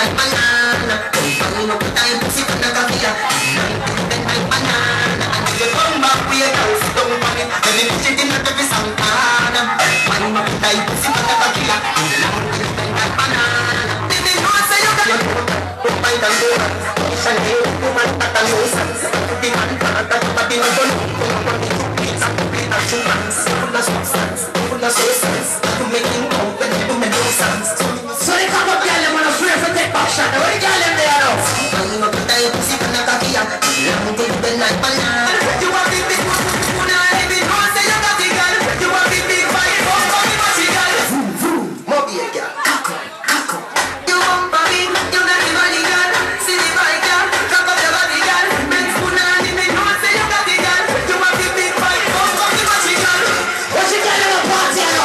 like banana. Come up with time, pussy on the coffee. Bend like banana. And you come back with your girl, sit down on it. Then you push it in the Santana. Come up with time, pussy on the coffee. Bend like banana. Baby, no say you got it. Don't mind and go. Shall you woman at a nuisance? The man at a body no gun. Come on, it's a complete assurance. Full of substance, full of substance. To make him go when you do me no sense. So they come up here, they wanna free for take back shot. What you got them there now? I'm up with a pussy on the coffee. I'm good with like banana. You want the big one, you wanna have it. Don't say you got the girl. You want the big fight, don't call me magical. Moby a girl, kako, kako. You want Bobby, you not the body girl. See the bike girl, cock up the body girl. Men's spoon and the men, don't say you got the girl. You want the big fight, don't call me magical. What you got in the party now?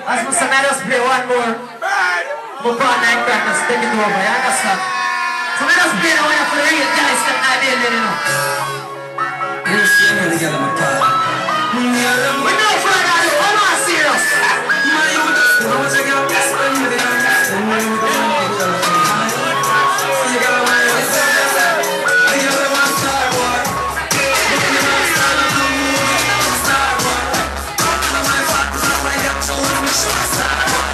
As we say, let us play one more. We'll put on 9 crackers, take it over, you understand? So let us play the one for the real guys that I did, you know. You see me together, my partner. We know for that, I'm not serious. My youth, I want to get up, spend with the night. Spend with the night. You gotta wear it. I gotta want Star Wars. Star Wars. I'm my father, I'm my young children, I'm sure Star Wars.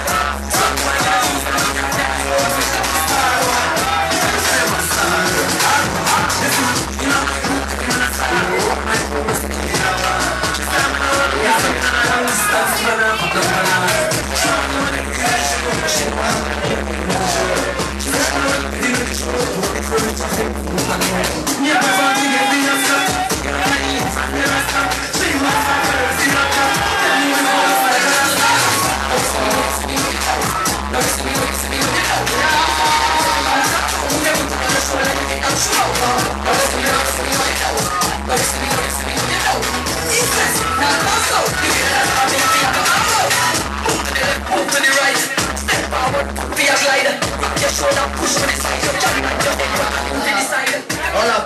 Hold up.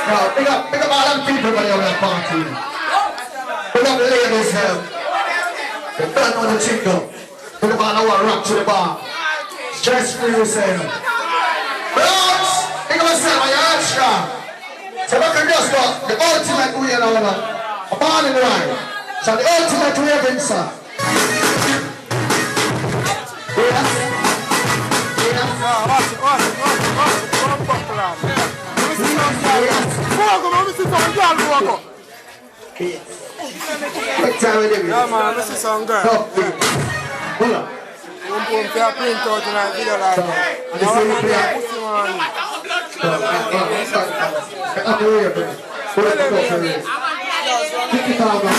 Now, big up all them people when you're at party. Big up the ladies here. They don't know the jingle. Big up all the one rock to the bar. Stress free yourself. Browns, big up yourself when you're extra. So we can just go the ultimate way you know, a born in rhyme. So the ultimate way of sir. What time is it? Yeah, man, this is some girl. Hold on. You can put a print out in a video like that. And the same play. Kick it out, man.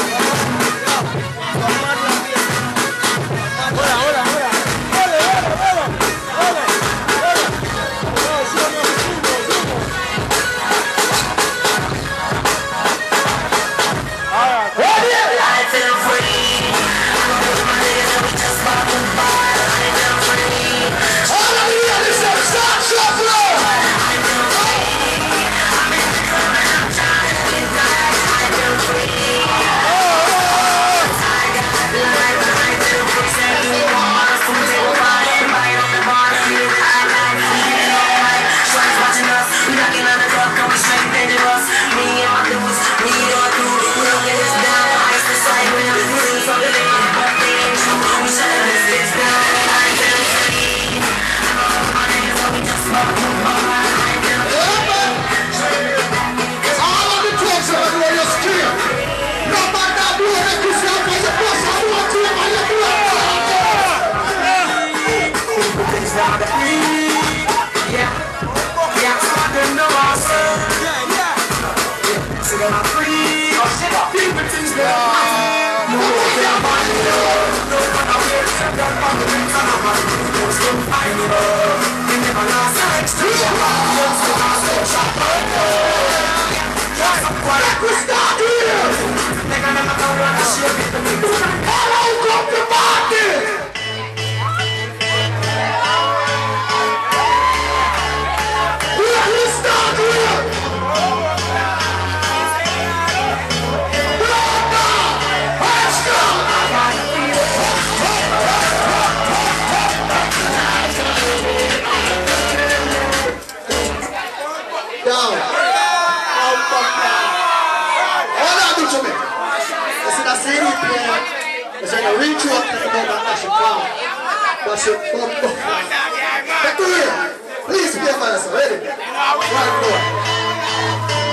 Please be a man, ready? Right door.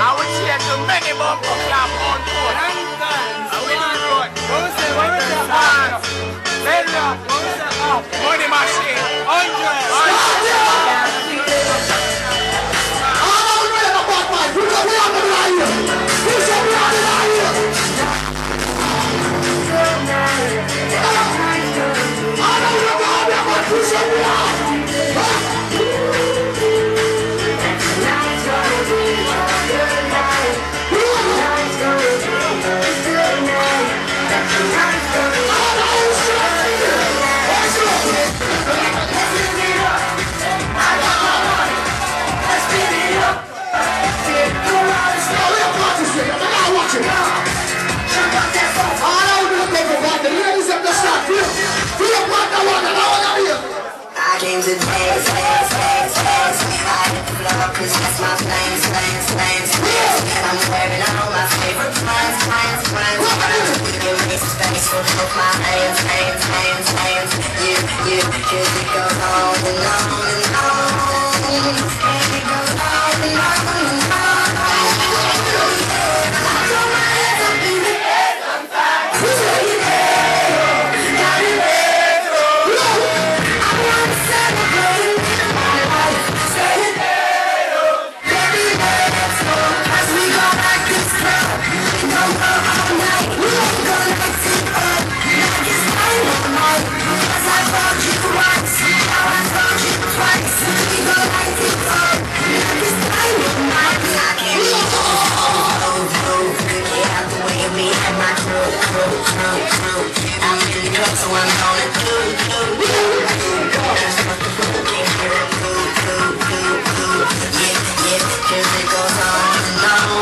I would cheer to many more people on board. I will do road. Money machine. 'cause that's my plans. I'm wearing all my favorite plans. We can make some space for both my hands. You, 'cause it goes on and on and on. And it goes on and on and on. I'm really close, so I'm gonna do. Yeah, 'cause it goes on and on.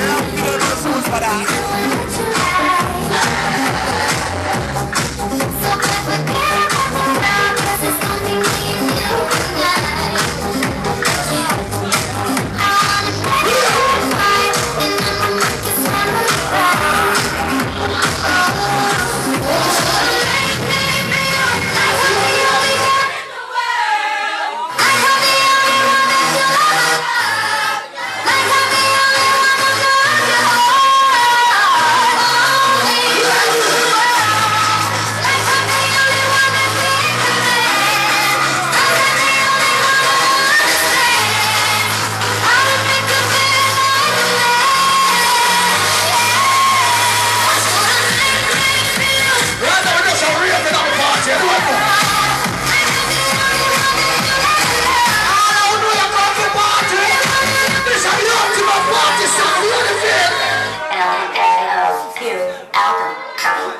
Food for that.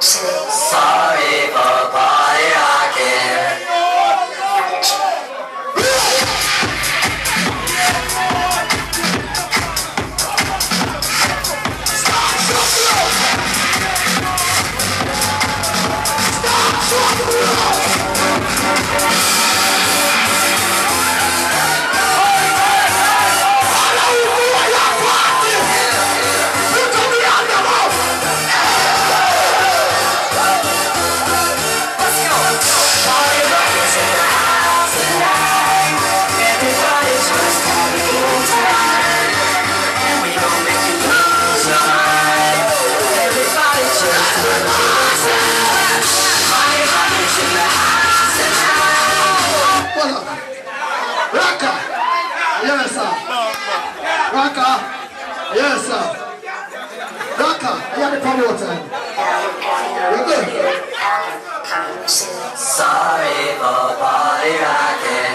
Sorry for party rocking. Raka, yes sir. Raka, I am the promoter. You good? Sorry for party rocking.